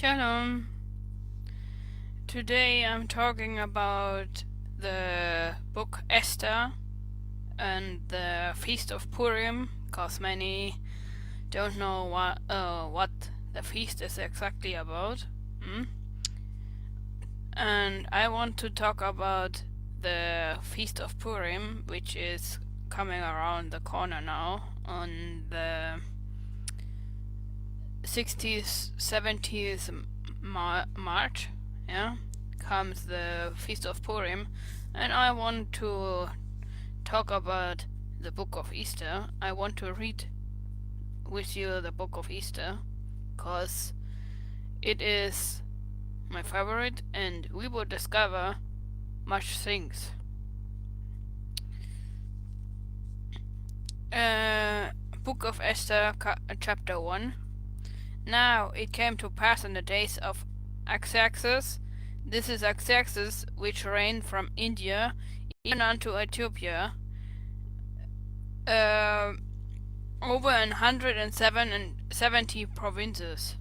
Shalom. Today I'm talking about the book Esther and the Feast of Purim, because many don't know what the feast is exactly about. And I want to talk about the Feast of Purim, which is coming around the corner now on the 60th, 70th March, comes the Feast of Purim, and I want to talk about the book of Esther. I want to read with you the book of Esther, because it is my favorite, and we will discover much things. Book of Esther, chapter 1. Now it came to pass in the days of Artaxerxes, this is Artaxerxes, which reigned from India even unto Ethiopia, over 170 provinces.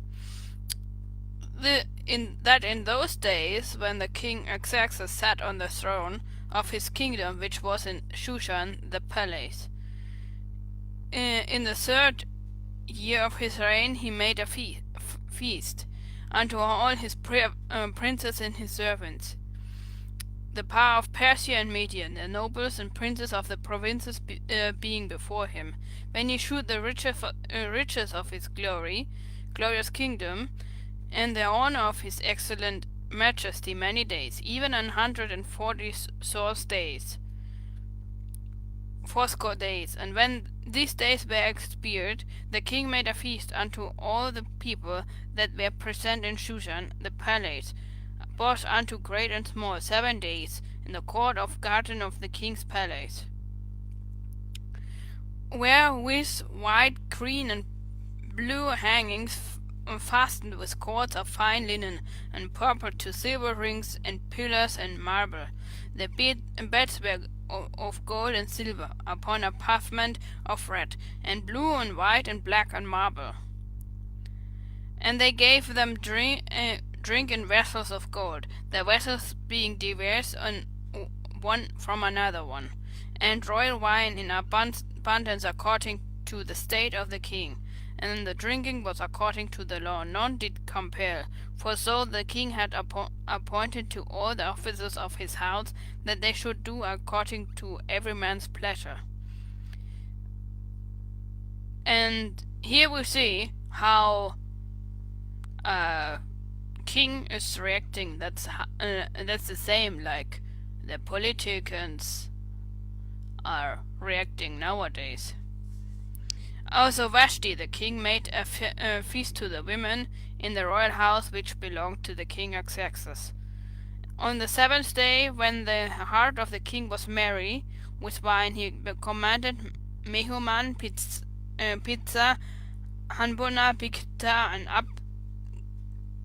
In those days, when the king Artaxerxes sat on the throne of his kingdom, which was in Shushan the palace, in the third year of his reign, he made a feast unto all his princes and his servants, the power of Persia and Media, the nobles and princes of the provinces being before him, when he shewed the riches of his glorious kingdom, and the honor of his excellent majesty many days, even 140 fourscore days. And when these days were expired, the king made a feast unto all the people that were present in Shushan the palace, both unto great and small, 7 days, in the court of garden of the king's palace, wherewith white, green, and blue hangings fastened with cords of fine linen, and purple to silver rings, and pillars and marble. The beds were of gold and silver, upon a pavement of red, and blue, and white, and black, and marble. And they gave them drink in vessels of gold, the vessels being diverse one from another one, and royal wine in abundance according to the state of the king. And the drinking was according to the law, none did compel, for so the king had appointed to all the officers of his house, that they should do according to every man's pleasure. And here we see how king is reacting. That's the same like the politicians are reacting nowadays. Also Vashti the king made a feast to the women in the royal house which belonged to the king Artaxerxes. On the 7th day, when the heart of the king was merry with wine, he commanded Mehuman, Pizza, Hanbona, Bigtha, and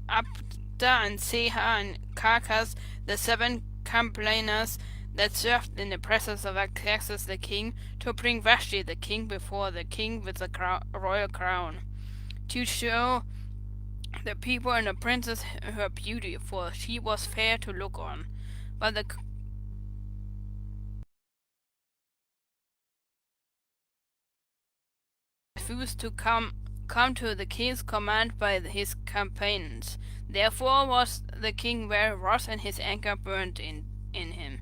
Abda, and Seha, and Karkas, the 7 complainers that served in the presence of Artaxerxes the king, to bring Vashti the king before the king with the royal crown, to show the people and the princess her beauty, for she was fair to look on. But the refused to come to the king's command by his companions. Therefore was the king very wroth, and his anger burned in him.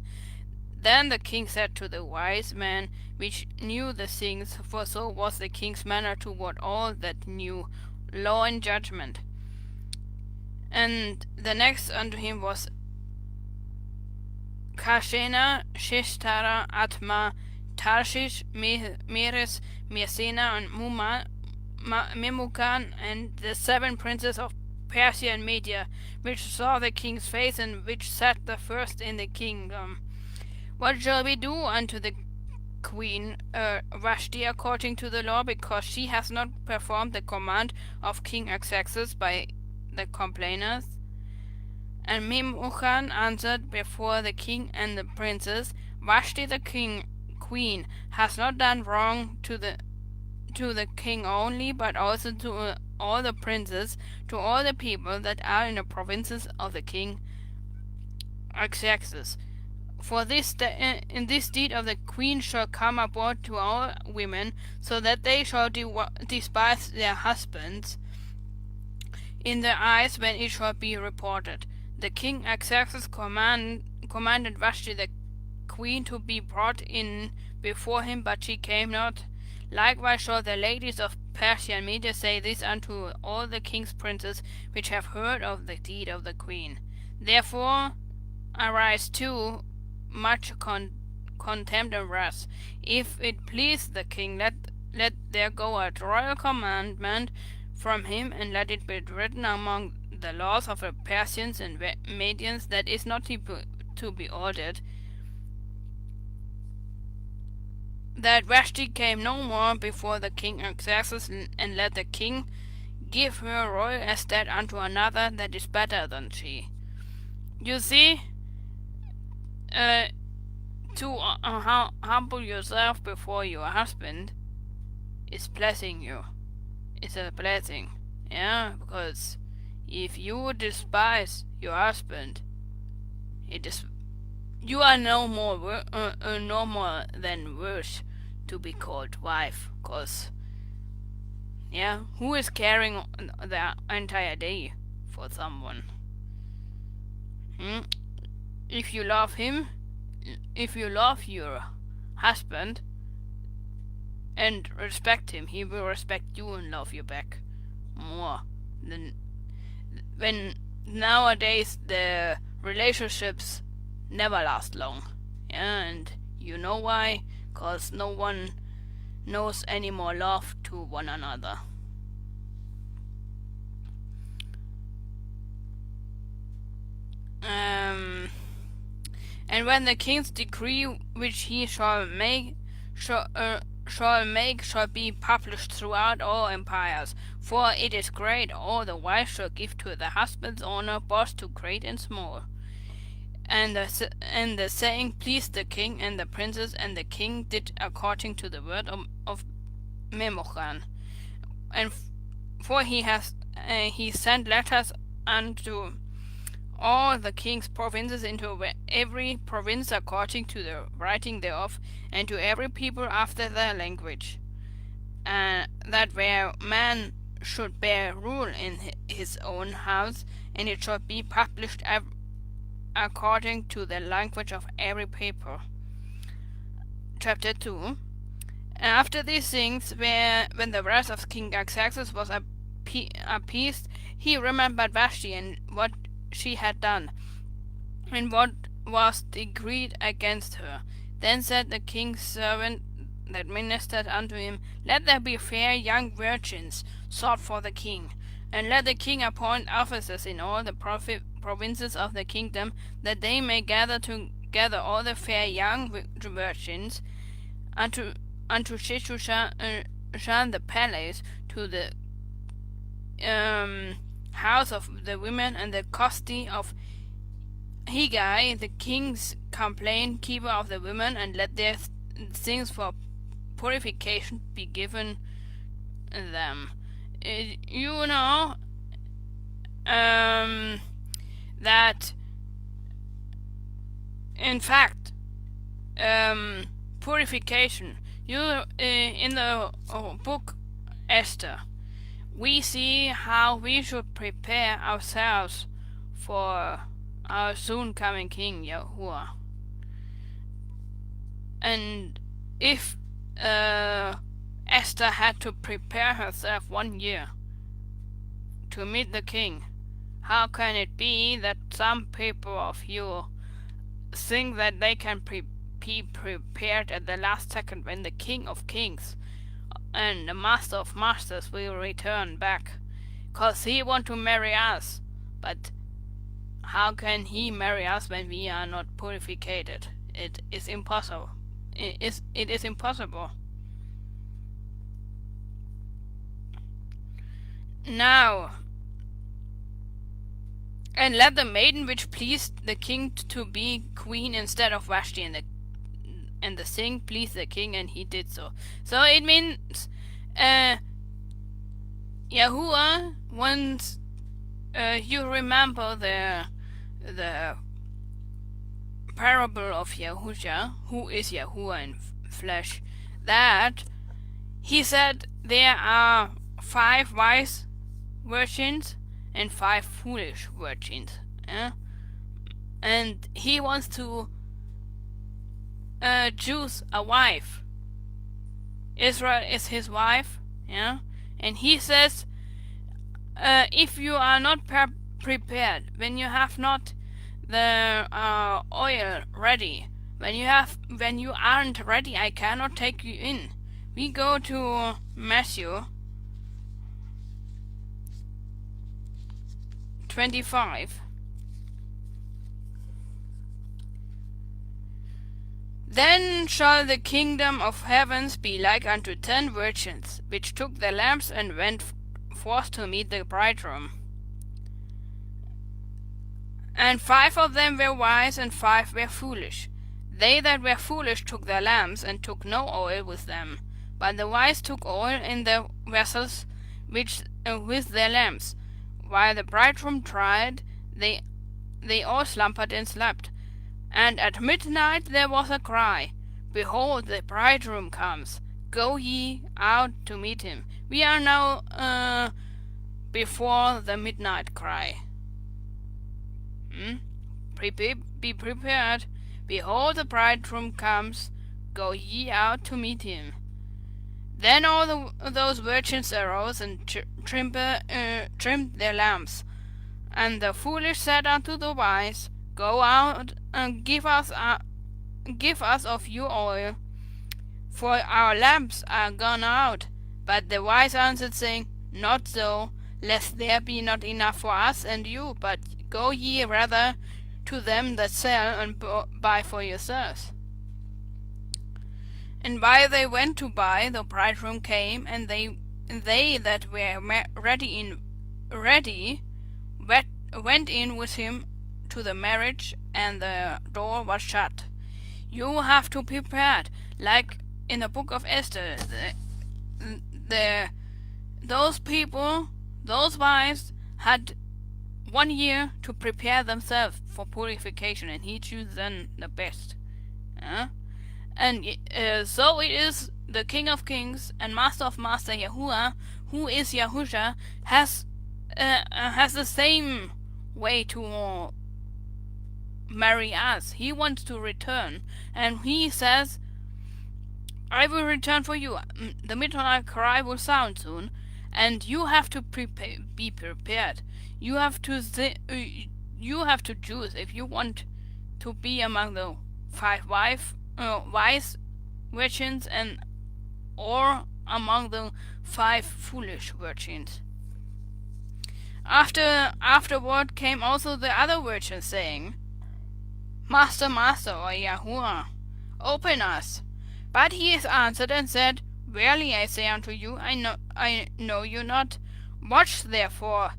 Then the king said to the wise men which knew the things, for so was the king's manner toward all that knew law and judgment. And the next unto him was Kashena, Shishtara, Atma, Tarshish, Meres, Myrsena, and Memucan, and the 7 princes of Persia and Media, which saw the king's face, and which sat the first in the kingdom. What shall we do unto the queen Vashti according to the law, because she has not performed the command of King Artaxerxes by the complainers? And Memucan answered before the king and the princes, Vashti the queen has not done wrong to the king only, but also to all the princes, to all the people that are in the provinces of the king Xerxes. For this in this deed of the queen shall come abroad to all women, so that they shall despise their husbands in their eyes when it shall be reported. The king Xerxes commanded Vashti the queen to be brought in before him, but she came not. Likewise shall the ladies of Persia and Media say this unto all the king's princes which have heard of the deed of the queen. Therefore arise too much contempt and wrath. If it please the king, let there go a royal commandment from him, and let it be written among the laws of the Persians and Medians that is not to be ordered, that Vashti came no more before the king Xerxes, and let the king give her royal estate unto another that is better than she. You see, to humble yourself before your husband is blessing you. It's a blessing, yeah, because if you despise your husband, you are no more than worth to be called wife, cause yeah, who is caring the entire day for someone? If you love him, if you love your husband and respect him, he will respect you and love you back more than when nowadays the relationships never last long. Yeah, and you know why? Cause no one knows any more love to one another. And when the king's decree which he shall make shall be published throughout all empires, for it is great, all the wives shall give to the husband's honor, both to great and small. And the saying pleased the king and the princes, and the king did according to the word of Memucan. And for he sent letters unto all the king's provinces, into every province according to the writing thereof, and to every people after their language, that where man should bear rule in his own house, and it shall be published according to the language of every people. Chapter 2. After these things, when the wrath of King Xerxes was appeased, he remembered Vashti and what she had done, and what was decreed against her. Then said the king's servant that ministered unto him, Let there be fair young virgins sought for the king, and let the king appoint officers in all the provinces of the kingdom, that they may gather together all the fair young virgins unto Shushan the palace, to the house of the women, and the custody of Hegai, the king's complaint keeper of the women, and let their things for purification be given them. You know that in fact purification, in the book Esther, we see how we should prepare ourselves for our soon coming King Yahuwah. And if Esther had to prepare herself 1 year to meet the king, how can it be that some people of you think that they can be prepared at the last second when the King of Kings and the Master of Masters will return back? Cause he want to marry us, but how can he marry us when we are not purified? It is impossible. It is impossible. Now, and let the maiden which pleased the king to be queen instead of Vashti, and the thing pleased the king, and he did so. So it means Yahuwah wants you remember the parable of Yahushua, who is Yahuwah in flesh, that he said there are 5 wise virgins and 5 foolish virgins. And he wants to choose a wife. Israel is his wife, and he says, if you are not prepared, when you have not the oil ready, when you aren't ready, I cannot take you in. We go to Matthew 25. Then shall the kingdom of heavens be like unto 10 virgins, which took their lamps and went forth to meet the bridegroom. And 5 of them were wise, and 5 were foolish. They that were foolish took their lamps, and took no oil with them. But the wise took oil in their vessels with their lamps. While the bridegroom tried, they all slumbered and slept. And at midnight there was a cry, Behold, the bridegroom comes, go ye out to meet him. We are now before the midnight cry. Be prepared. Behold, the bridegroom comes, go ye out to meet him. Then all those virgins arose and trimmed their lamps. And the foolish said unto the wise, Go out and give us of your oil, for our lamps are gone out. But the wise answered, saying, Not so, lest there be not enough for us and you, but go ye rather to them that sell, and buy for yourselves. And while they went to buy, the bridegroom came, and they that were ready went in with him to the marriage, and the door was shut. You have to be prepared, like in the book of Esther. Those people, those wives, had 1 year to prepare themselves for purification, and he chose them the best. And so it is the King of Kings and Master of Master Yahuwah, who is Yahushua, has the same way to marry us. He wants to return, and he says, I will return for you. The midnight cry will sound soon, and you have to be prepared. You have to choose if you want to be among the 5 wise virgins or among the 5 foolish virgins. Afterward came also the other virgins, saying, Master, Master, or Yahuwah, open us. But he answered and said, Verily I say unto you, I know you not. Watch therefore,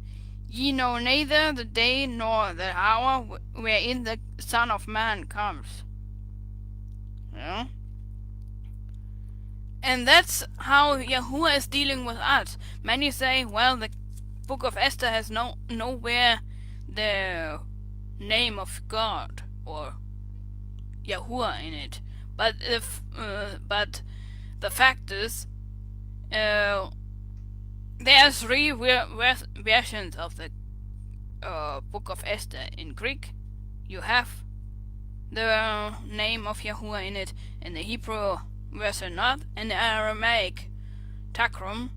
ye know neither the day nor the hour wherein the Son of Man comes. And that's how Yahuwah is dealing with us. Many say, well, the book of Esther has nowhere the name of God or Yahuwah in it. But the fact is, there are 3 versions of the book of Esther. In Greek, you have the name of Yahuwah in it. In the Hebrew version, not. In the Aramaic, Takrum.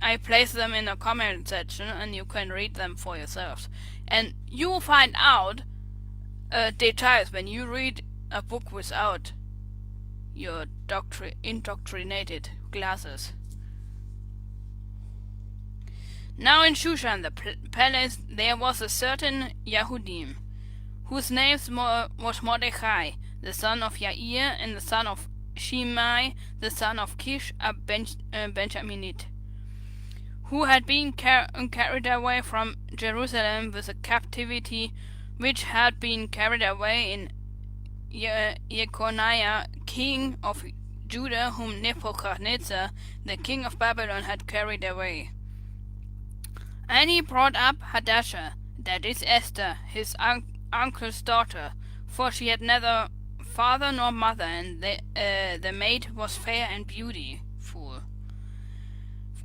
I place them in the comment section, and you can read them for yourselves. And you will find out details when you read a book without your indoctrinated glasses. Now in Shushan the palace there was a certain Yahudim, whose name was Mordechai, the son of Yair, and the son of Shimei, the son of Kish, a Benjaminite, who had been carried away from Jerusalem with a captivity which had been carried away in Jeconiah, king of Judah, whom Nebuchadnezzar, the king of Babylon, had carried away. And he brought up Hadassah, that is Esther, his uncle's daughter, for she had neither father nor mother, and the maid was fair and beautiful,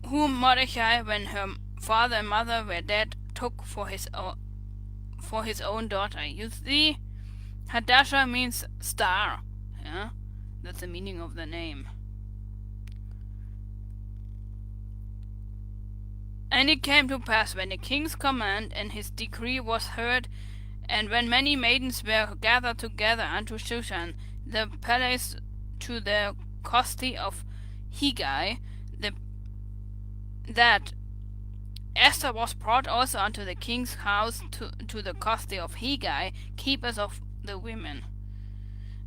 whom Mordecai, when her father and mother were dead, took for his own daughter. You see, Hadassah means star. Yeah, that's the meaning of the name. And it came to pass, when the king's command and his decree was heard, and when many maidens were gathered together unto Shushan, the palace, to the custody of Hegai, that Esther was brought also unto the king's house to the custody of Hegai, keepers of the women.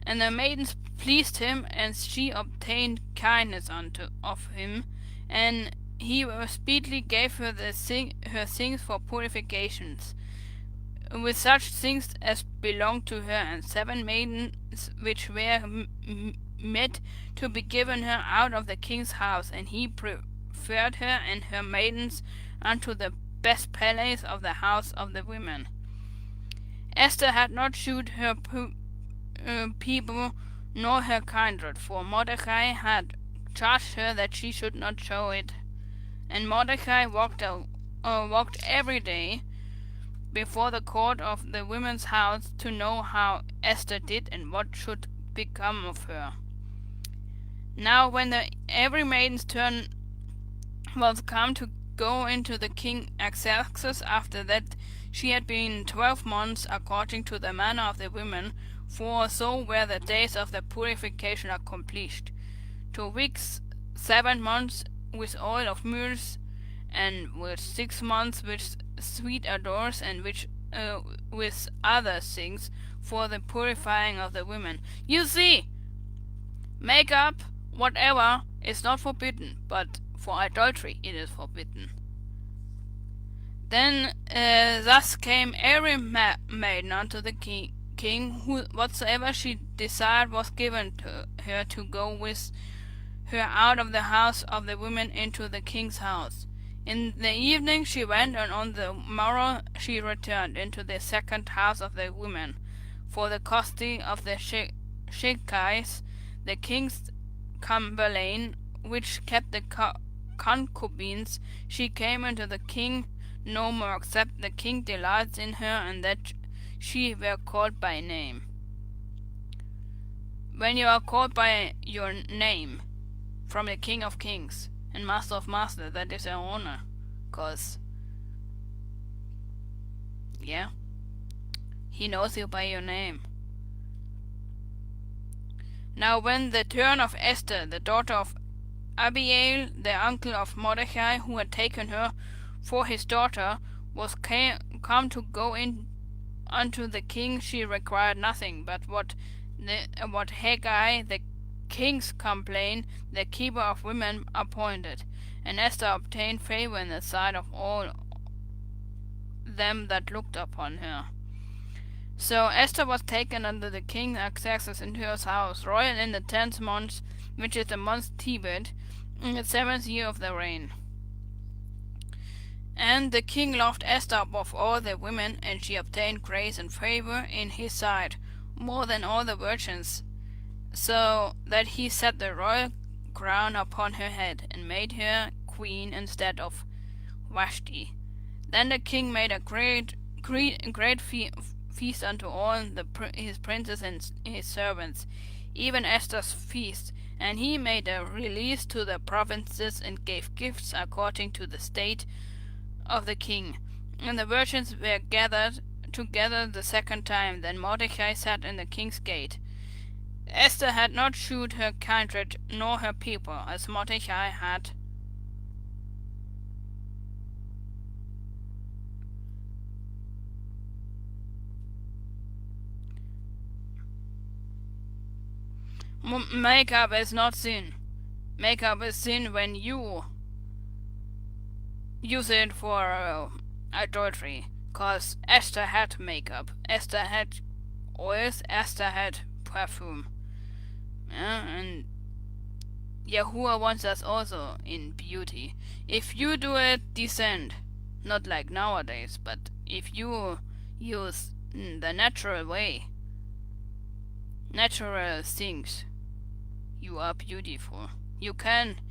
And the maidens pleased him, and she obtained kindness of him, and he speedily gave her her things for purifications, with such things as belonged to her, and 7 maidens which were met to be given her out of the king's house, and he preferred her and her maidens unto the best palace of the house of the women. Esther had not shewed her people nor her kindred, for Mordecai had charged her that she should not show it. And Mordecai walked every day before the court of the women's house to know how Esther did and what should become of her. Now when every maiden's turn was come to go into the king Xerxes, after that she had been 12 months according to the manner of the women, for so were the days of the purification accomplished, 2 weeks, 7 months with oil of myrrh, and with 6 months with sweet odors, and with other things for the purifying of the women. You see, makeup, whatever, is not forbidden, but for adultery it is forbidden. Then thus came every maiden unto the king, whatsoever she desired was given to her, to go with her out of the house of the women into the king's house. In the evening she went, and on the morrow she returned into the second house of the women, for the custody of the Shechais, the king's Cumberland, which kept the concubines. She came unto the king no more, except the king delights in her, and that she were called by name. When you are called by your name from the King of Kings and Master of Masters, that is an honor, cause yeah, he knows you by your name. Now when the turn of Esther, the daughter of Abiel, the uncle of Mordecai, who had taken her for his daughter, was come to go in unto the king, she required nothing but what Hegai, the king's complaint, the keeper of women, appointed. And Esther obtained favor in the sight of all them that looked upon her. So Esther was taken unto the king Xerxes into his house, royal in the 10th month, which is the month Tebet, in the 7th year of the reign. And the king loved Esther above all the women, and she obtained grace and favor in his sight, more than all the virgins, so that he set the royal crown upon her head, and made her queen instead of Vashti. Then the king made a great feast unto all his princes and his servants, even Esther's feast, and he made a release to the provinces, and gave gifts according to the state of the king. And the virgins were gathered together the second time. Then Mordecai sat in the king's gate. Esther had not shewed her kindred nor her people, as Mordecai had. Makeup is not sin. Makeup is sin when you use it for adultery. Cause Esther had makeup, Esther had oils, Esther had perfume. Yeah, and Yahuwah wants us also in beauty. If you do it decent, not like nowadays, but if you use the natural way, natural things, you are beautiful. You can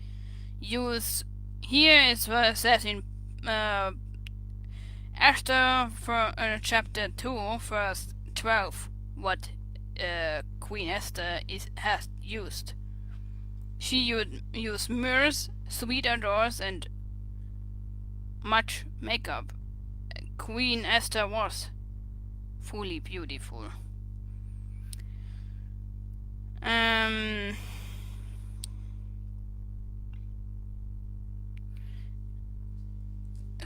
use, here is what it says in Esther for chapter 2 verse 12, what Queen Esther has used. She used mirrors, sweet odors, and much makeup. Queen Esther was fully beautiful.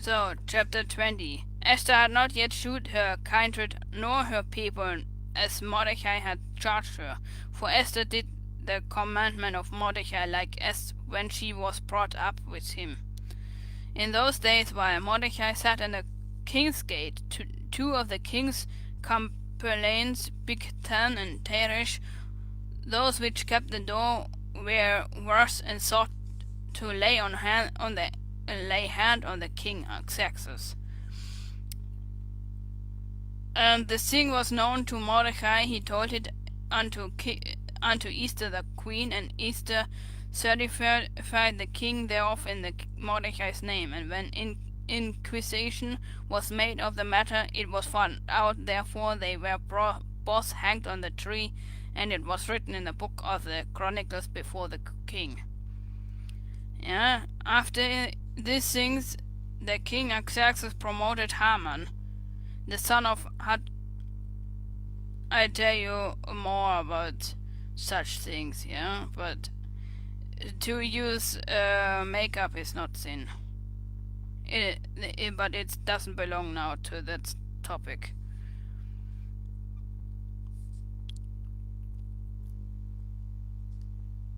So, chapter 20. Esther had not yet shewed her kindred nor her people, as Mordecai had charged her. For Esther did the commandment of Mordecai like as when she was brought up with him. In those days, while Mordecai sat in the king's gate, two of the king's companions, Bigthan and Teresh, those which kept the door, were worse and sought to lay hand on the king Xerxes. And the thing was known to Mordecai. He told it unto Esther the queen, and Esther certified the king thereof in the Mordecai's name. And when inquisition was made of the matter, it was found out. Therefore they were both hanged on the tree, and it was written in the book of the Chronicles before the king. Yeah, after these things, the king Xerxes promoted Haman, the son of I tell you more about such things, yeah, but to use makeup is not sin. But it doesn't belong now to that topic.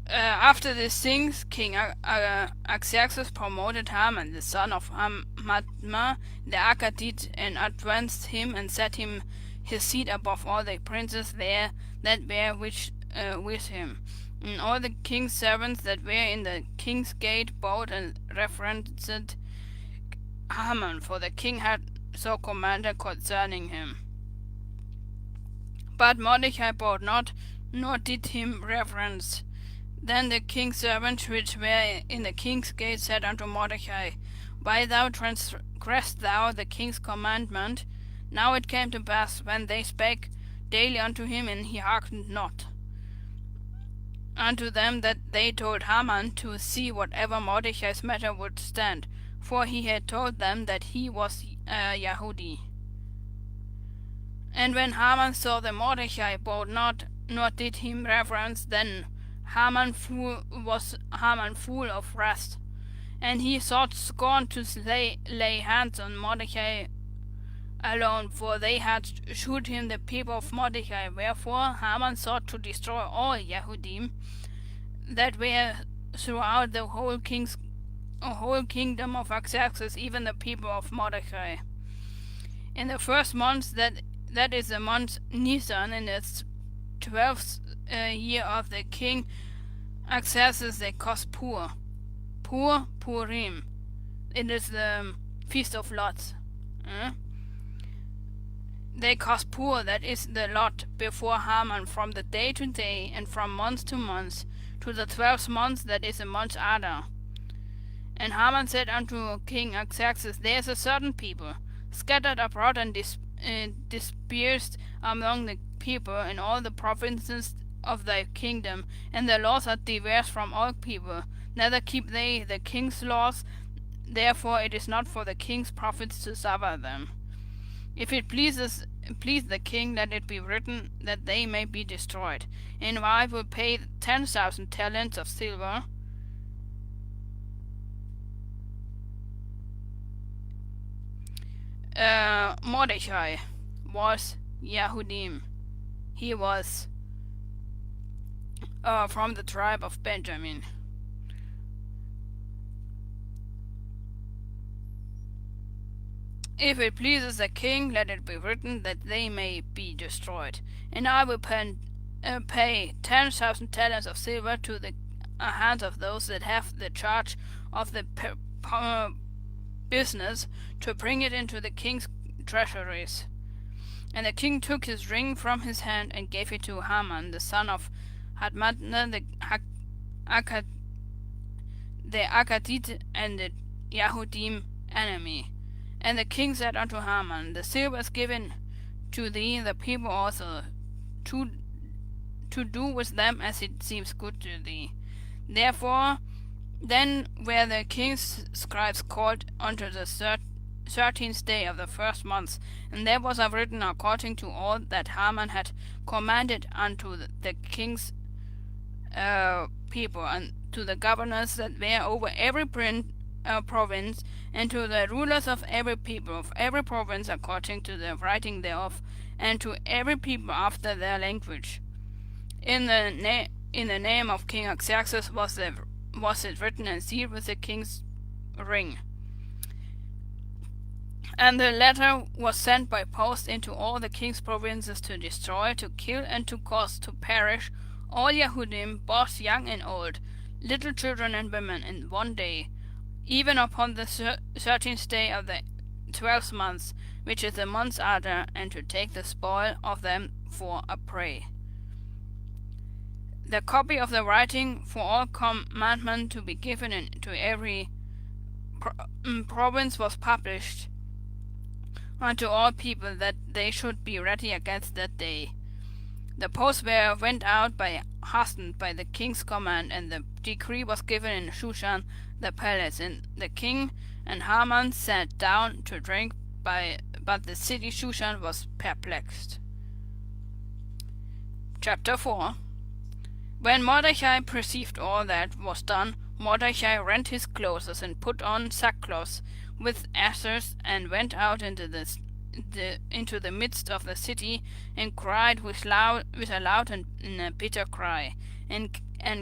After these things, King Xerxes promoted Haman, the son of Hammedatha, the Agagite, and advanced him and set him his seat above all the princes there that were with him. And all the king's servants that were in the king's gate bowed and reverenced Haman, for the king had so commanded concerning him. But Mordecai bowed not, nor did him reverence. Then the king's servants which were in the king's gate said unto Mordecai, Why thou transgressed thou the king's commandment? Now it came to pass, when they spake daily unto him, and he hearkened not unto them, that they told Haman to see whatever Mordecai's matter would stand, for he had told them that he was a Yahudi. And when Haman saw that Mordecai bowed not, nor did him reverence, then was Haman full of wrath, and he sought scorn to lay hands on Mordecai alone, for they had shewed him the people of Mordecai. Wherefore Haman sought to destroy all Yahudim that were throughout the whole kingdom of Xerxes, even the people of Mordecai. In the first month, that is the month Nisan, in its 12th year of the king Xerxes, they caused Purim. It is the feast of lots. They caused Pur, that is the lot, before Haman from the day to day, and from month to month, to the 12th month, that is the month Adar. And Haman said unto King Xerxes, There is a certain people, scattered abroad and dispersed among the people in all the provinces of thy kingdom, and their laws are diverse from all people, neither keep they the king's laws, therefore it is not for the king's prophets to suffer them. If it please the king, let it be written that they may be destroyed, and I will pay 10,000 talents of silver. Mordecai was Yahudim. He was from the tribe of Benjamin. If it pleases the king, let it be written that they may be destroyed. And I will pay 10,000 talents of silver to the hands of those that have the charge of the business to bring it into the king's treasuries. And the king took his ring from his hand and gave it to Haman, the son of Hammedatha, the Agagite, and the Yahudim enemy. And the king said unto Haman, The silver is given to thee, the people also, to do with them as it seems good to thee. Therefore then were the king's scribes called unto the 13th day of the first month, and there was written according to all that Haman had commanded unto the king's people, and to the governors that were over every province, and to the rulers of every people of every province according to the writing thereof, and to every people after their language. In the name of King Xerxes was it written and sealed with the king's ring. And the letter was sent by post into all the king's provinces to destroy, to kill, and to cause to perish all Yahudim, both young and old, little children and women, in one day, even upon the 13th day of the 12th month, which is the month Adar, and to take the spoil of them for a prey. The copy of the writing for all commandment to be given to every province was published unto all people, that they should be ready against that day. The posts went out by hastened by the king's command, and the decree was given in Shushan the palace. And the king and Haman sat down to drink, but the city Shushan was perplexed. Chapter 4. When Mordecai perceived all that was done, Mordecai rent his clothes and put on sackcloth with ashes, and went out into the midst of the city, and cried with a loud and a bitter cry, and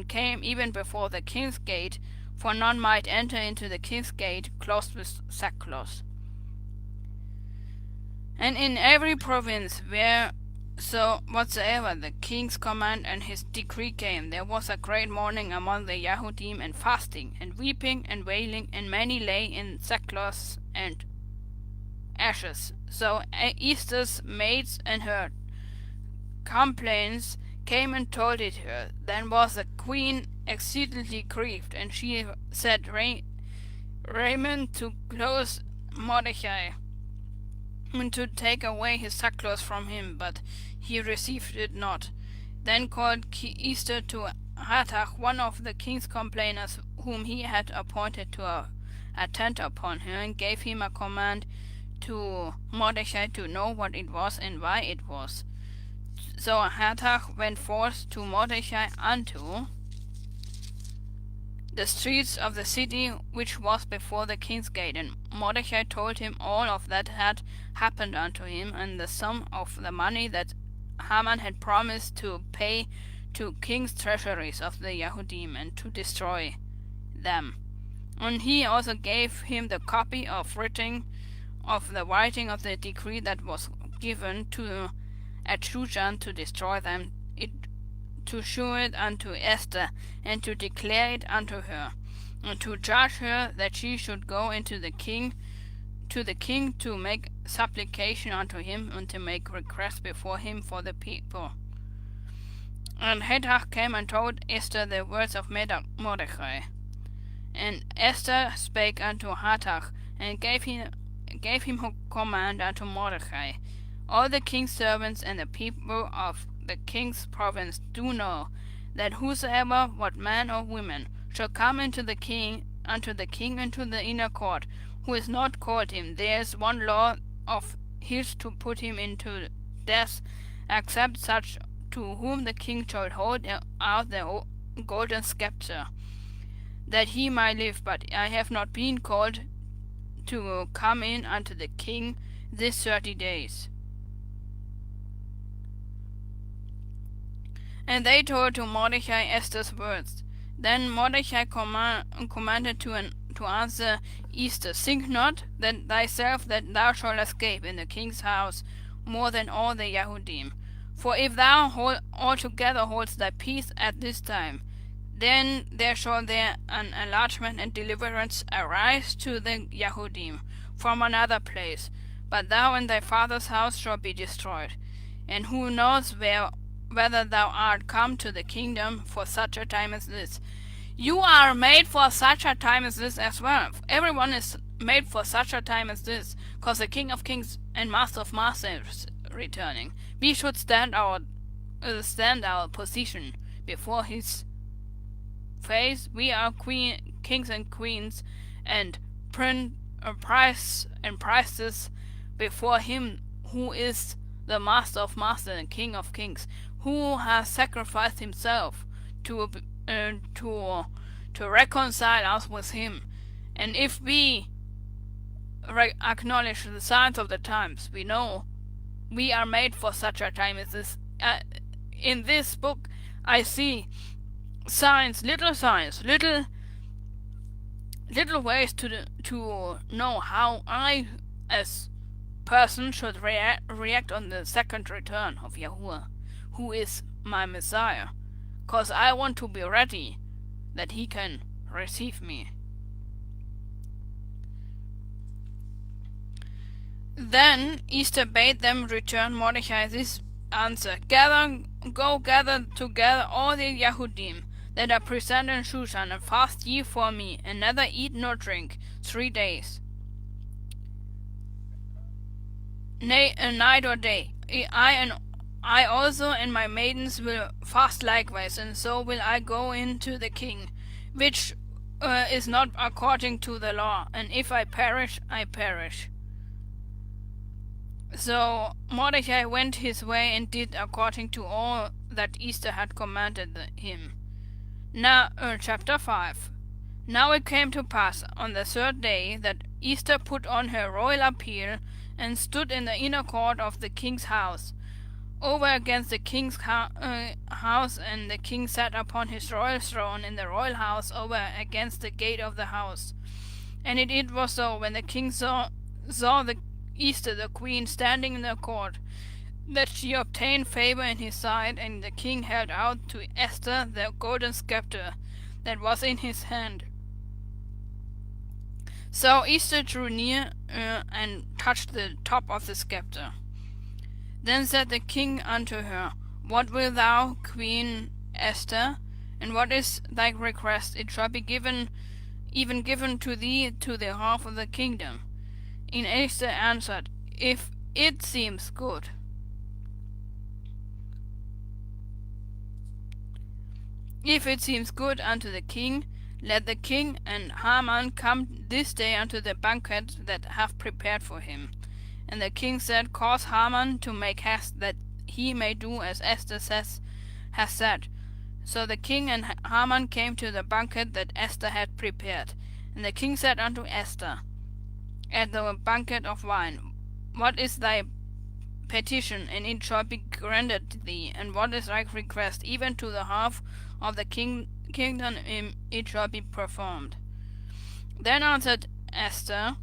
came even before the king's gate, for none might enter into the king's gate clothed with sackcloth. And in every province whatsoever the king's command and his decree came, there was a great mourning among the Yahudim, and fasting, and weeping, and wailing, and many lay in sackcloth and ashes. So Esther's maids and her complaints came and told it her. Then was the queen exceedingly grieved, and she set Raymond to clothe Mordecai, and to take away his sackcloth from him, but he received it not. Then called Esther to Hathach, one of the king's complainers, whom he had appointed to attend upon her, and gave him a command to Mordecai to know what it was and why it was. So Hathach went forth to Mordecai unto the streets of the city which was before the king's gate, and Mordecai told him all of that had happened unto him, and the sum of the money that Haman had promised to pay to king's treasuries of the Yahudim, and to destroy them. And he also gave him the copy of the writing of the decree that was given to at Shushan to destroy them, to shew it unto Esther, and to declare it unto her, and to charge her that she should go into the king to make supplication unto him, and to make request before him for the people. And Hathach came and told Esther the words of Mordecai. And Esther spake unto Hathach, and gave him her command unto Mordecai. All the king's servants and the people of the king's province do know that whosoever, what man or woman, shall come unto the king into the inner court, who is not called him, there is one law of his to put him into death, except such to whom the king shall hold out the golden scepter, that he might live. But I have not been called to come in unto the king this 30 days. And they told to Mordecai Esther's words. Then Mordecai commanded to answer Esther, Think not that thyself that thou shalt escape in the king's house more than all the Yahudim. For if thou altogether holdest thy peace at this time, Then there shall there an enlargement and deliverance arise to the Yahudim from another place, but thou and thy father's house shall be destroyed. And who knows whether thou art come to the kingdom for such a time as this? You are made for such a time as this as well. Everyone is made for such a time as this, because the King of Kings and Master of Masters is returning. We should stand our position before his face. We are kings and queens, and prices before him who is the Master of Masters and King of Kings, who has sacrificed himself to reconcile us with him. And if we acknowledge the signs of the times, we know we are made for such a time as this. In this book I see signs, little ways to know how I as person should react on the second return of Yahuwah, who is my Messiah, cause I want to be ready that he can receive me. Then Esther bade them return Mordecai this answer: Go gather together all the Yahudim that are present in Shushan, and fast ye for me, and neither eat nor drink 3 days, nay, a night or day. I also and my maidens will fast likewise, and so will I go in to the king, which is not according to the law, and if I perish, I perish. So Mordecai went his way and did according to all that Esther had commanded him. Now, chapter 5. Now it came to pass on the 3rd day that Esther put on her royal appeal and stood in the inner court of the king's house, over against the king's house, and the king sat upon his royal throne in the royal house over against the gate of the house. And it was so, when the king saw the Esther the queen standing in the court, that she obtained favor in his sight, and the king held out to Esther the golden scepter that was in his hand. So Esther drew near and touched the top of the scepter. Then said the king unto her, What wilt thou, Queen Esther? And what is thy request? It shall be given to thee to the half of the kingdom. And Esther answered, If it seems good. If it seems good unto the king, let the king and Haman come this day unto the banquet that I have prepared for him. And the king said, Cause Haman to make haste, that he may do as Esther has said. So the king and Haman came to the banquet that Esther had prepared. And the king said unto Esther, at the banquet of wine, What is thy petition? And it shall be granted thee. And what is thy request? Even to the half of the kingdom it shall be performed. Then answered Esther,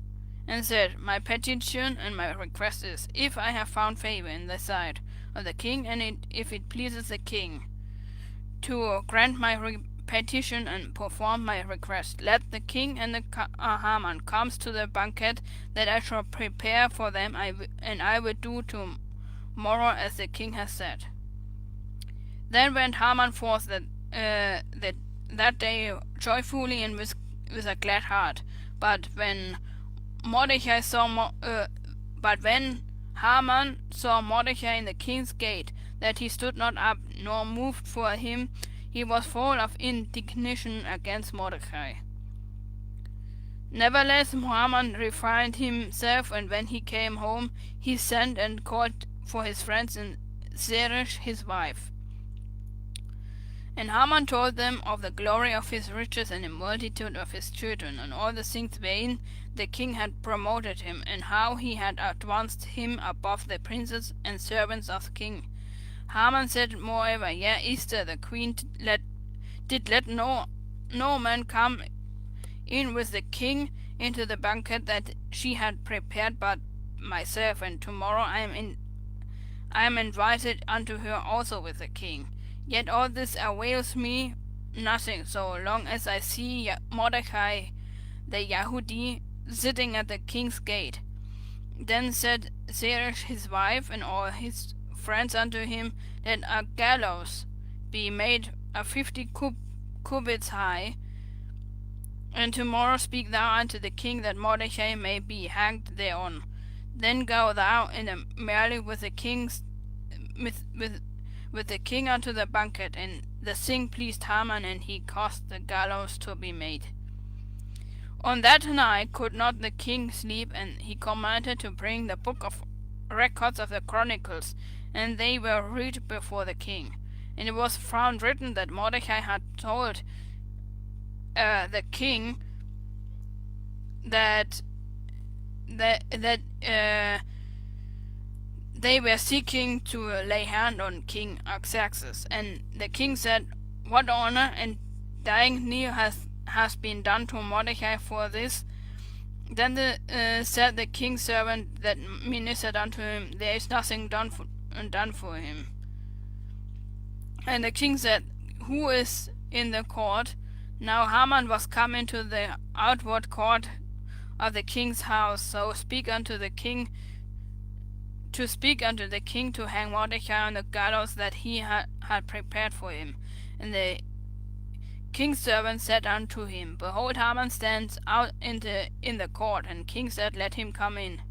and said, My petition and my request is, if I have found favor in the sight of the king, and if it pleases the king, to grant my petition and perform my request, let the king and the Haman comes to the banquet that I shall prepare for them, and I will do tomorrow as the king has said. Then went Haman forth that day joyfully and with a glad heart. But when Haman saw Mordecai in the king's gate, that he stood not up nor moved for him, he was full of indignation against Mordecai. Nevertheless Haman refrained himself, and when he came home, he sent and called for his friends and Zeresh his wife. And Haman told them of the glory of his riches and the multitude of his children, and all the things wherein the king had promoted him, and how he had advanced him above the princes and servants of the king. Haman said moreover, Yea, Esther the queen did let no man come in with the king into the banquet that she had prepared but myself, and tomorrow I am invited unto her also with the king. Yet all this avails me nothing so long as I see Mordecai the Yahudi sitting at the king's gate. Then said Zeresh his wife and all his friends unto him, that a gallows be made 50 cubits high, and tomorrow speak thou unto the king, that Mordecai may be hanged thereon. Then go thou in a merrily with the king's with the king unto the banquet. And the thing pleased Haman, and he caused the gallows to be made. On that night could not the king sleep, and he commanded to bring the book of records of the chronicles, and they were read before the king. And it was found written that Mordecai had told the king that they were seeking to lay hand on King Artaxerxes. And the king said, what honor and dignity has been done to Mordecai for this? Then said the king's servant that ministered unto him, there is nothing done for him. And the king said, who is in the court? Now Haman was come into the outward court of the king's house, so speak unto the king to hang Mordecai on the gallows that he had prepared for him. And the king's servant said unto him, behold, Haman stands out in the court. And king said, let him come in.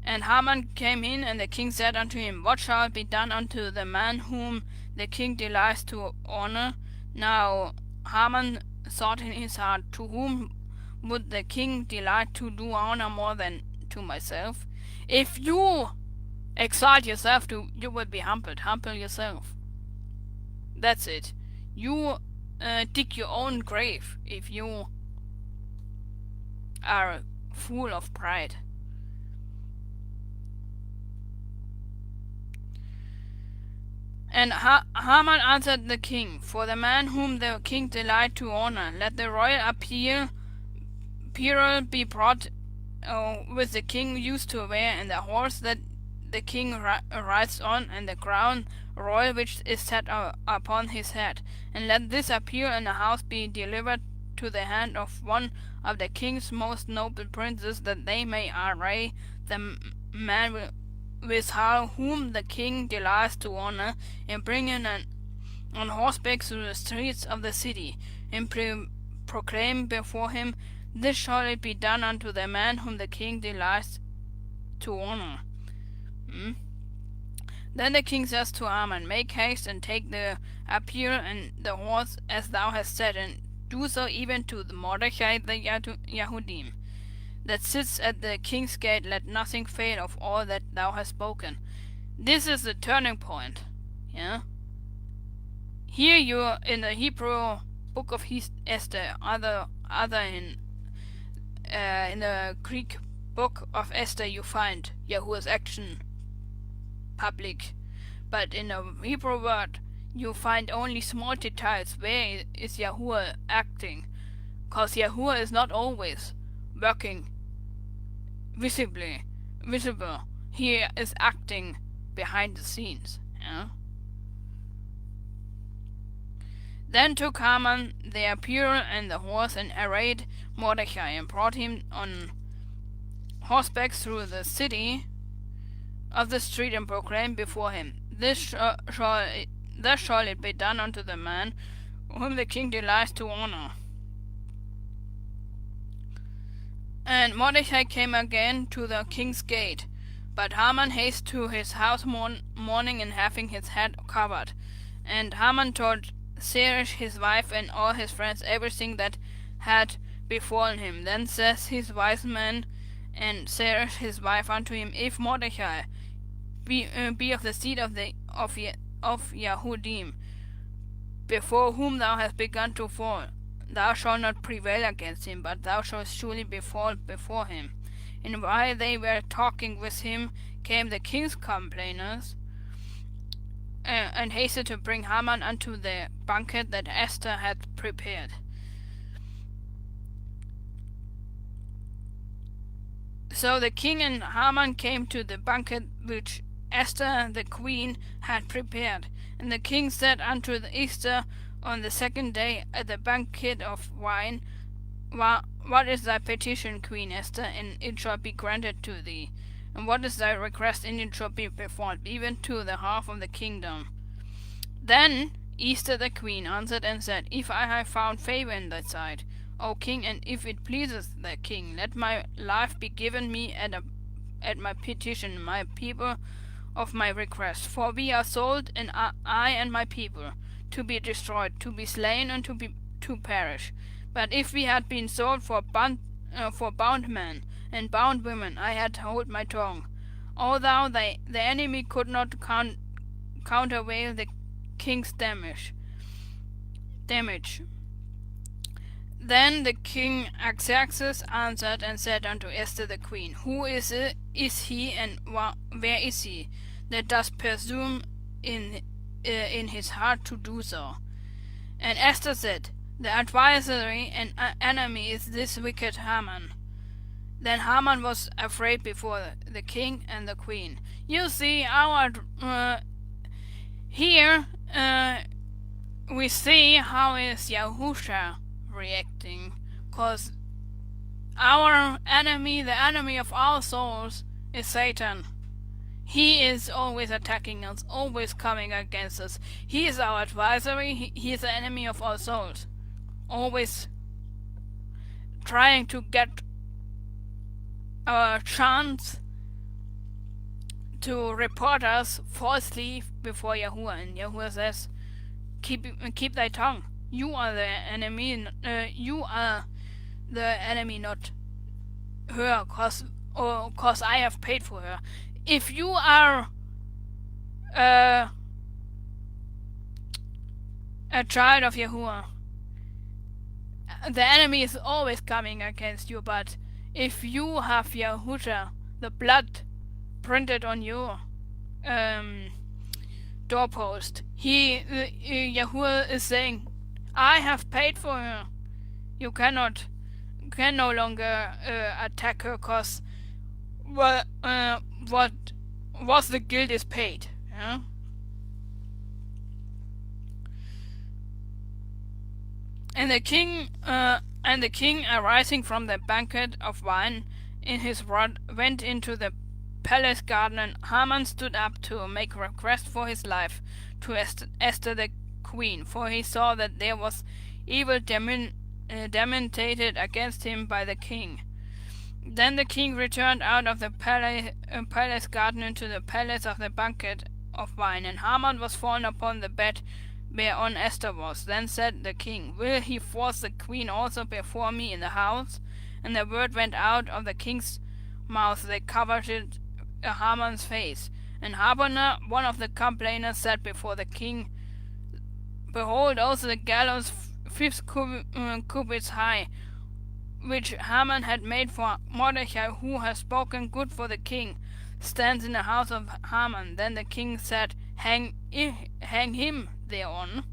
And Haman came in, and the king said unto him, what shall be done unto the man whom the king delights to honor? Now Haman thought in his heart, to whom would the king delight to do honor more than to myself? If you exalt yourself, you will be humbled. Humble yourself. That's it. You dig your own grave if you are full of pride. And Haman answered the king, for the man whom the king delight to honor, let the royal apparel be brought with the king used to wear, and the horse that the king rides on, and the crown royal which is set upon his head. And let this appear in the house be delivered to the hand of one of the king's most noble princes, that they may array the man with whom the king delights to honor, and bring him on horseback through the streets of the city, and proclaim before him, this shall it be done unto the man whom the king delights to honor. Then the king says to Haman, make haste and take the apparel and the horse as thou hast said, and do so even to the Mordecai the Yahudim that sits at the king's gate. Let nothing fail of all that thou hast spoken. This is the turning point. Yeah. Here you are in the Hebrew book of Esther, other in the Greek book of Esther you find Yahuwah's action public, but in the Hebrew word you find only small details. Where is Yahuwah acting? Because Yahuwah is not always working visible. He is acting behind the scenes. Yeah? Then took Haman the apparel and the horse, and arrayed Mordecai, and brought him on horseback through the city of the street, and proclaimed before him, thus shall it be done unto the man whom the king delights to honor. And Mordecai came again to the king's gate, but Haman hasted to his house mourning, and having his head covered. And Haman told Zeresh his wife and all his friends everything that had befallen him. Then says his wise men and Zeresh his wife unto him, if Mordecai be of the seed of Yahudim, before whom thou hast begun to fall, thou shalt not prevail against him, but thou shalt surely fall before him. And while they were talking with him, came the king's complainers, and hasted to bring Haman unto the banquet that Esther had prepared. So the king and Haman came to the banquet which Esther the queen had prepared. And the king said unto Esther, on the second day at the banquet of wine, what is thy petition, Queen Esther, and it shall be granted to thee? And what is thy request, and it shall be performed, even to the half of the kingdom? Then Esther the queen answered and said, If I have found favor in thy sight, O king, and if it pleases the king, let my life be given me at my petition, my people of my request. For we are sold, and I and my people, to be destroyed, to be slain, and to perish. But if we had been sold for bound men and bound women, I had hold my tongue. Although the enemy could not countervail the king's damage. Then the king Xerxes answered and said unto Esther the queen, Who is he, and where is he, that does presume in his heart to do so? And Esther said, The adversary and enemy is this wicked Haman. Then Haman was afraid before the king and the queen. You see, here we see how is Yahusha reacting, because our enemy, the enemy of our souls, is Satan. He is always attacking us, always coming against us. He is our adversary, he is the enemy of our souls, always trying to get a chance to report us falsely before Yahuwah. And Yahuwah says, keep thy tongue. You are the enemy. You are the enemy, not her, cause I have paid for her. If you are a child of Yahuwah, the enemy is always coming against you. But if you have Yahusha, the blood printed on your doorpost, Yahuwah is saying, I have paid for her. You can no longer attack her, cause what was the guilt is paid. Yeah? And the king arising from the banquet of wine in his wrath went into the palace garden, and Haman stood up to make request for his life to Esther the queen, for he saw that there was evil demonstrated against him by the king. Then the king returned out of the palace garden into the palace of the banquet of wine, and Haman was fallen upon the bed whereon Esther was. Then said the king, Will he force the queen also before me in the house? And the word went out of the king's mouth, they covered Haman's face. And Habana, one of the complainers, said before the king, Behold, also the gallows 50 cubits high, which Haman had made for Mordecai, who has spoken good for the king, stands in the house of Haman. Then the king said, Hang him thereon.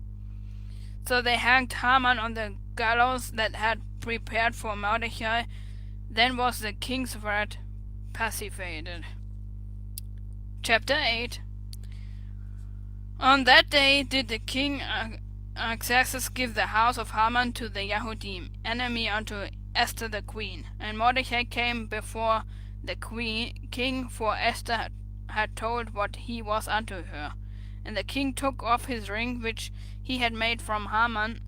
So they hanged Haman on the gallows that had prepared for Mordecai. Then was the king's wrath pacified. Chapter 8. On that day did the king Xerxes give the house of Haman to the Yahudim, enemy unto Esther the queen. And Mordecai came before the king, for Esther had told what he was unto her. And the king took off his ring, which he had made from Haman,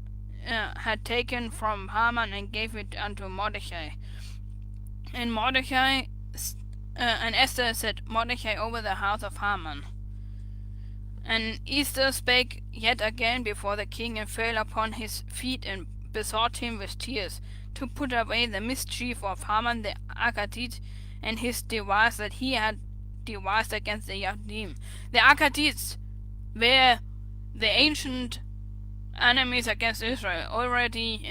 had taken from Haman, and gave it unto Mordecai. And Esther set Mordecai over the house of Haman. And Esther spake yet again before the king, and fell upon his feet, and besought him with tears to put away the mischief of Haman the Agagite, and his device that he had devised against the Yahudim. The Agadites were the ancient enemies against Israel, already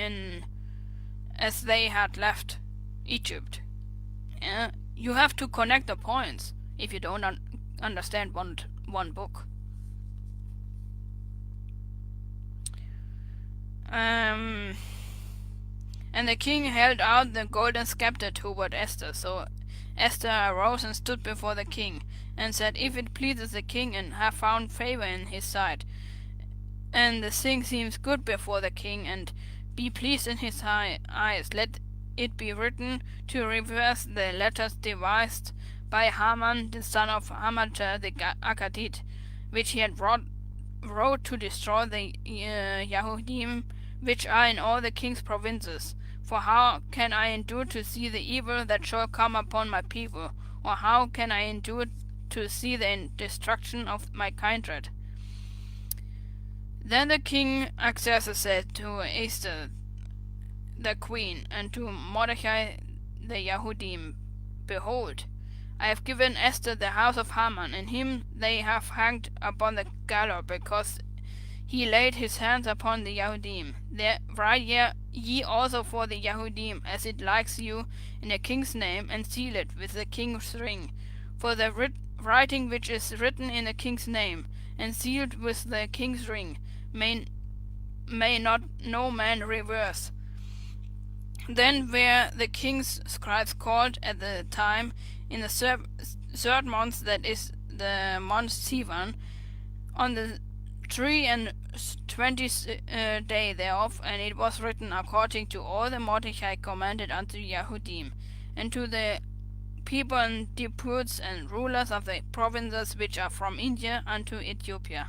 as they had left Egypt. You have to connect the points if you don't understand one book. And the king held out the golden scepter toward Esther. So Esther arose and stood before the king, and said, If it pleases the king, and have found favor in his sight, and the thing seems good before the king, and be pleased in his eyes, let it be written to reverse the letters devised by Haman the son of Hammedatha the Agagite, which he had wrote to destroy the Yahudim which are in all the king's provinces. For how can I endure to see the evil that shall come upon my people, or how can I endure to see the destruction of my kindred? Then the king Xerxes said to Esther the queen, and to Mordecai the Yahudim, Behold, I have given Esther the house of Haman, and him they have hanged upon the gallows, because he laid his hands upon the Yahudim. Write ye also for the Yahudim, as it likes you, in the king's name, and seal it with the king's ring. For the writing which is written in the king's name, and sealed with the king's ring, may not no man reverse. Then were the king's scribes called at the time in the third month, that is the month Sivan, on the 23 day thereof, and it was written according to all the Mordecai commanded unto Yahudim, and to the people and deputies and rulers of the provinces which are from India unto Ethiopia,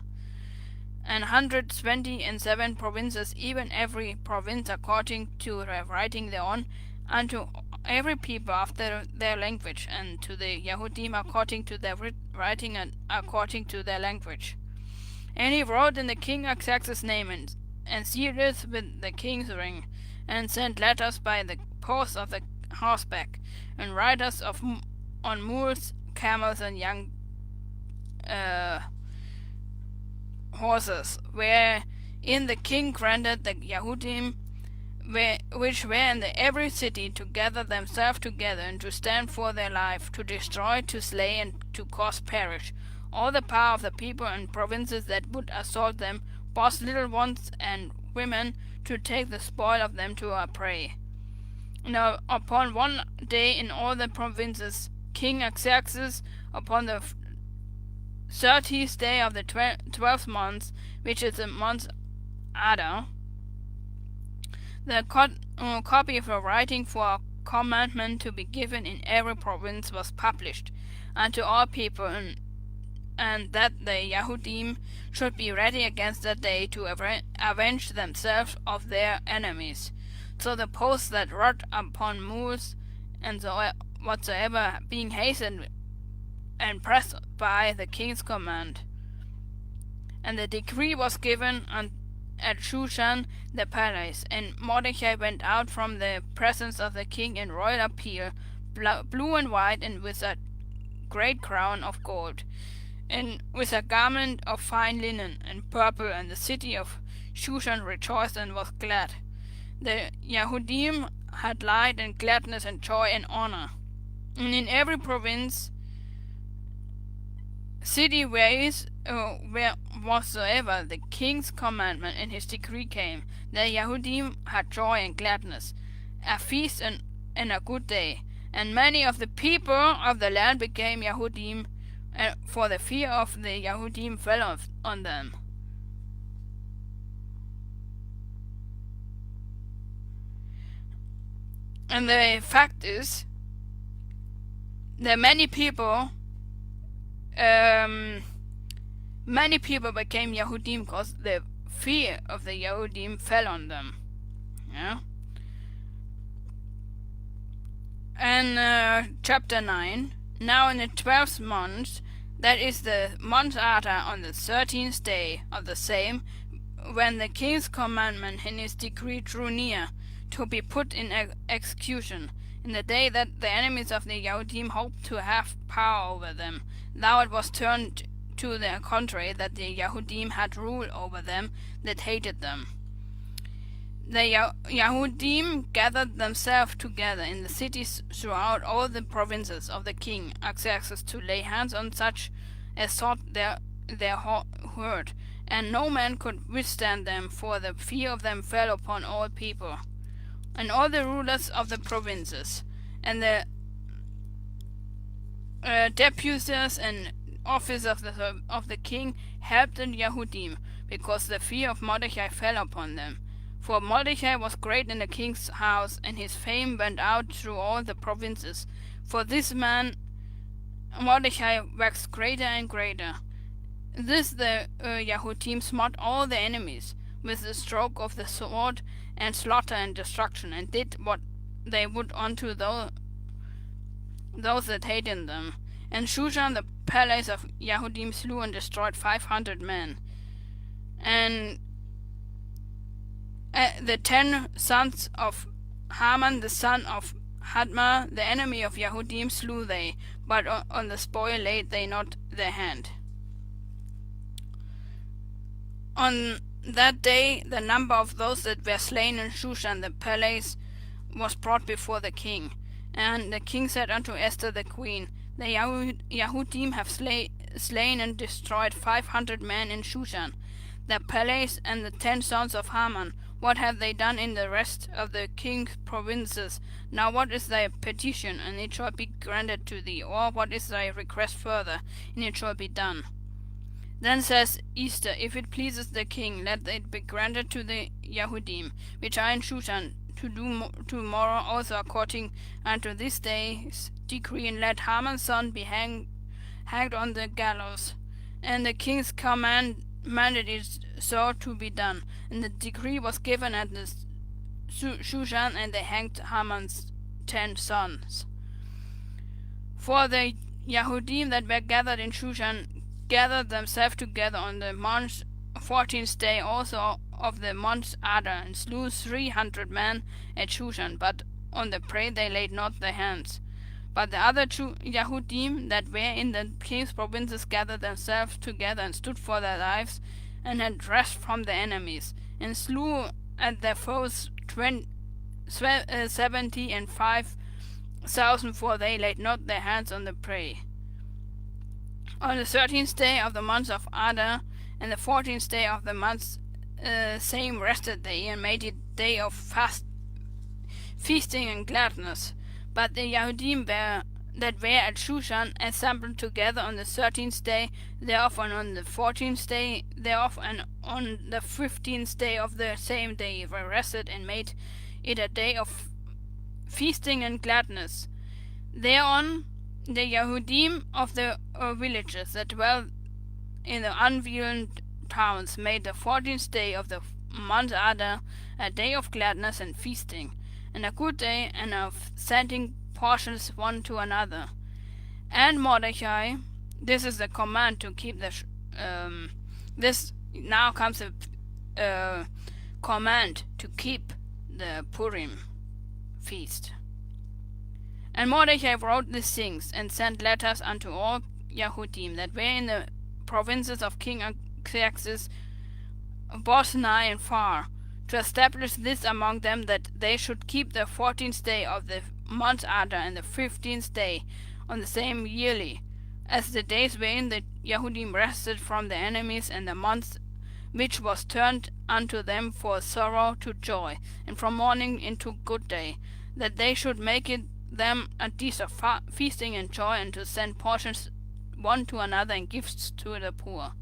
and 127 provinces, even every province according to their writing thereon, unto every people after their language, and to the Yahudim according to their writing and according to their language. And he wrote in the king Xerxes' name, and sealed it with the king's ring, and sent letters by the post of the horseback, and riders on mules, camels, and young horses, wherein the king granted the Yahudim which were in every city to gather themselves together, and to stand for their life, to destroy, to slay, and to cause perish all the power of the people and provinces that would assault them, both little ones and women, to take the spoil of them to our prey. Now upon one day in all the provinces, King Xerxes, upon the 30th day of the 12th month, which is the month Adar, the copy of a writing for a commandment to be given in every province was published unto all people, and that the Yahudim should be ready against that day to avenge themselves of their enemies. So the posts that rode upon mules and whatsoever, being hastened and pressed by the king's command. And the decree was given at Shushan the palace, and Mordecai went out from the presence of the king in royal apparel, blue and white, and with a great crown of gold, and with a garment of fine linen and purple, and the city of Shushan rejoiced and was glad. The Yahudim had light and gladness and joy and honor. And in every province, city where whatsoever the king's commandment and his decree came, the Yahudim had joy and gladness, a feast and a good day. And many of the people of the land became Yahudim, for the fear of the Yahudim fell on them. And the fact is that many people became Yahudim because the fear of the Yahudim fell on them. Yeah. And chapter 9. Now in the 12th month, that is the month Adar, on the 13th day of the same, when the king's commandment and his decree drew near to be put in execution, in the day that the enemies of the Yahudim hoped to have power over them, now it was turned to the contrary, that the Yahudim had rule over them that hated them. The Yahudim gathered themselves together in the cities throughout all the provinces of the king Xerxes to lay hands on such as sought their hurt, and no man could withstand them, for the fear of them fell upon all people. And all the rulers of the provinces, and the deputies and officers of the king helped the Yahudim, because the fear of Mordecai fell upon them. For Mordecai was great in the king's house, and his fame went out through all the provinces. For this man Mordecai waxed greater and greater. This the Yahudim smote all their enemies with the stroke of the sword, and slaughter and destruction, and did what they would unto those that hated them. And Shushan the palace of Yahudim slew and destroyed 500 men. And the 10 sons of Haman the son of Hadma, the enemy of Yahudim, slew they, but on the spoil laid they not their hand. On that day the number of those that were slain in Shushan the palace was brought before the king. And the king said unto Esther the queen, The Yahudim have slain and destroyed 500 men in Shushan the palace, and the 10 sons of Haman. What have they done in the rest of the king's provinces? Now what is thy petition, and it shall be granted to thee? Or what is thy request further, and it shall be done? Then says Esther, If it pleases the king, let it be granted to the Yahudim, which are in Shushan, to do tomorrow also according unto this day's decree, and let Haman's son be hanged on the gallows. And the king's commanded it so to be done. And the decree was given at the Shushan, and they hanged Haman's 10 sons. For the Yahudim that were gathered in Shushan gathered themselves together on the 14th day also of the month Adar, and slew 300 men at Shushan, but on the prey they laid not their hands. But the other Yahudim that were in the king's provinces gathered themselves together, and stood for their lives, and had rest from the enemies, and slew at their foes 75,000, for they laid not their hands on the prey. On the 13th day of the month of Adar, and the 14th day of the month same rested they, and made it day of feasting and gladness. But the Yahudim that were at Shushan assembled together on the 13th day thereof, and on the 14th day thereof, and on the 15th day of the same day were rested, and made it a day of feasting and gladness. Thereon the Yahudim of the villages that dwell in the unveiled towns made the 14th day of the month Adar a day of gladness and feasting, and a good day, and of sending portions one to another. And Mordecai, this is the command to keep the this now comes a command to keep the Purim feast. And Mordecai wrote these things, and sent letters unto all Yahudim that were in the provinces of King Xerxes, both nigh and far, to establish this among them, that they should keep the 14th day of the month Adar, and the 15th day on the same yearly, as the days wherein the Yahudim rested from their enemies, and the month which was turned unto them for sorrow to joy, and from mourning into good day, that they should make it them a day of feasting and joy, and to send portions one to another, and gifts to the poor.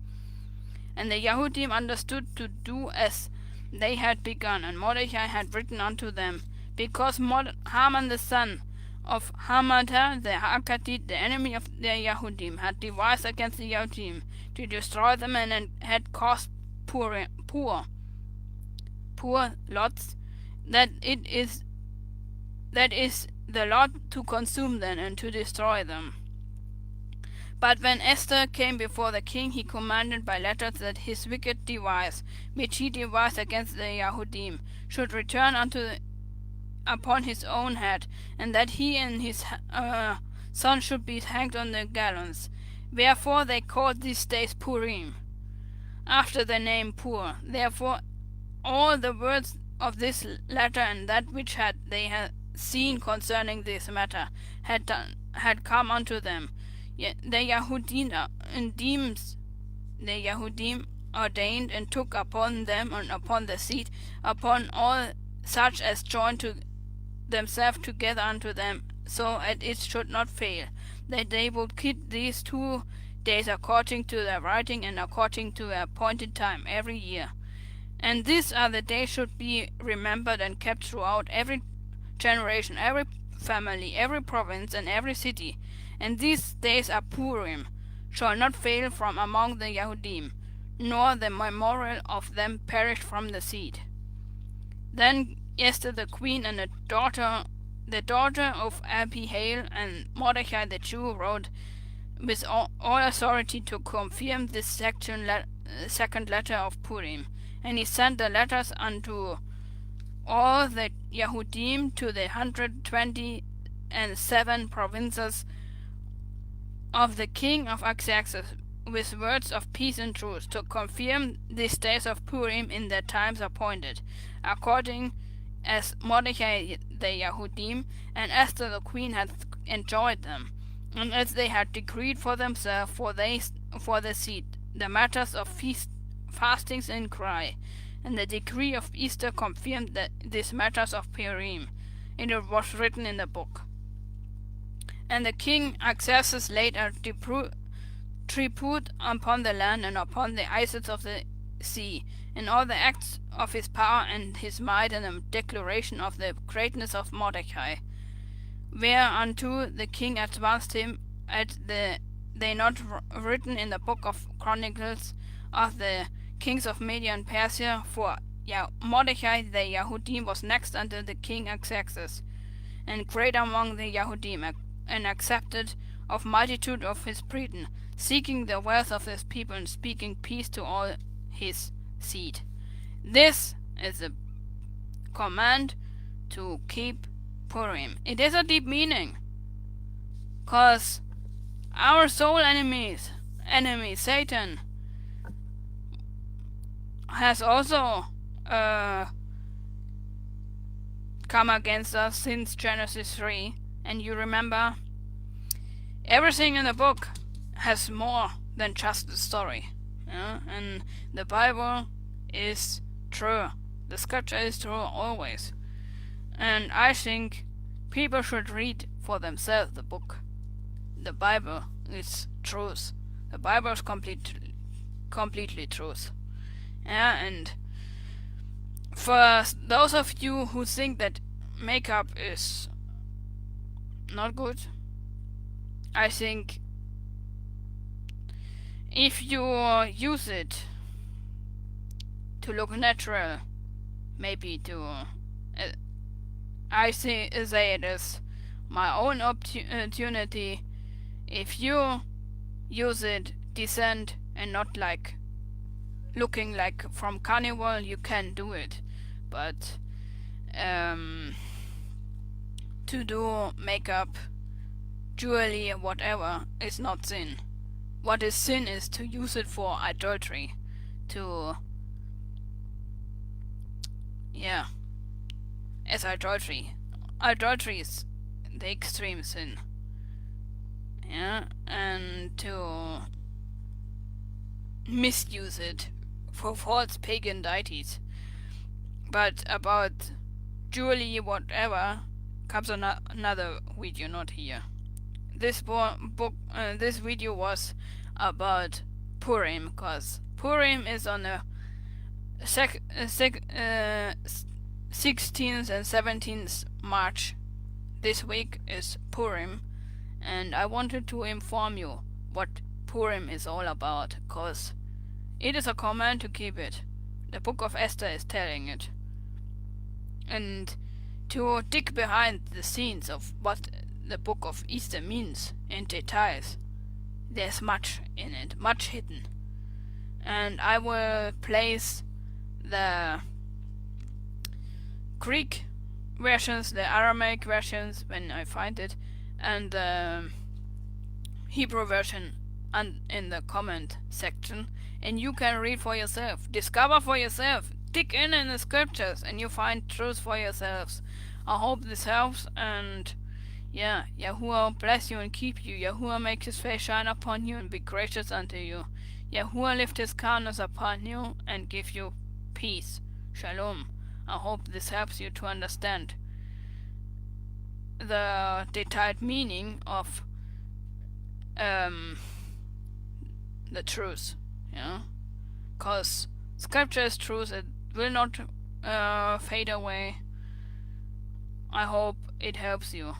And the Yahudim understood to do as they had begun, and Mordecai had written unto them, because Haman the son of Hamada the Hakatite, the enemy of the Yahudim, had devised against the Yahudim to destroy them, and had caused poor lots, that is the lot to consume them and to destroy them. But when Esther came before the king, he commanded by letters that his wicked device, which he devised against the Yahudim, should return upon his own head, and that he and his son should be hanged on the gallows. Wherefore they called these days Purim, after the name Pur. Therefore all the words of this letter, and that which they had seen concerning this matter, had come unto them. The Yahudim ordained and took upon them, and upon the seat, upon all such as joined to themselves together unto them, so that it should not fail, that they would keep these 2 days according to their writing and according to their appointed time every year. And these are the days should be remembered and kept throughout every generation, every family, every province, and every city. And these days are Purim, shall not fail from among the Yahudim, nor the memorial of them perish from the seed. Then Esther the queen and the daughter of Abihail and Mordecai the Jew wrote with all authority to confirm this second letter of Purim. And he sent the letters unto all the Yahudim to the 127 provinces of the king of Artaxerxes, with words of peace and truce, to confirm these days of Purim in their times appointed, according as Mordecai the Yahudim and Esther the queen had enjoyed them, and as they had decreed for themselves for the seed, the matters of fastings and cry. And the decree of Esther confirmed these matters of Purim, and it was written in the book. And the king Artaxerxes laid a tribute upon the land and upon the isles of the sea, in all the acts of his power and his might, and the declaration of the greatness of Mordecai, whereunto the king advanced him at they not written in the book of Chronicles of the kings of Media and Persia, for Mordecai the Yahudim was next unto the king Artaxerxes, and great among the Yahudim, and accepted of multitude of his brethren, seeking the wealth of his people, and speaking peace to all his seed. This is a command to keep Purim. It is a deep meaning, cause our soul enemy Satan has also come against us since Genesis 3, and you remember everything in the book has more than just the story, and the Bible is true, the scripture is true always, and I think people should read for themselves the book. The Bible is truth. The Bible is completely truth. And for those of you who think that makeup is not good, I think if you use it to look natural, maybe to I say it as my own opportunity. If you use it decent and not like looking like from carnival, you can do it, but to do makeup, jewelry, whatever is not sin. What is sin is to use it for adultery, as adultery. Adultery is the extreme sin, and to misuse it for false pagan deities. But about jewelry, whatever, comes another video, not here. This this video was about Purim, because Purim is on the 16th and 17th March. This week is Purim, and I wanted to inform you what Purim is all about, because it is a command to keep it. The book of Esther is telling it. And to dig behind the scenes of what the book of Esther means in details, there's much in it, much hidden. And I will place the Greek versions, the Aramaic versions when I find it, and the Hebrew version in the comment section, and you can read for yourself, discover for yourself, dig in the scriptures, and you find truth for yourselves. I hope this helps, and Yahuwah bless you and keep you. Yahuwah make his face shine upon you and be gracious unto you. Yahuwah lift his countenance upon you and give you peace. Shalom. I hope this helps you to understand the detailed meaning of the truth, yeah, because scripture is truth. It will not fade away. I hope it helps you.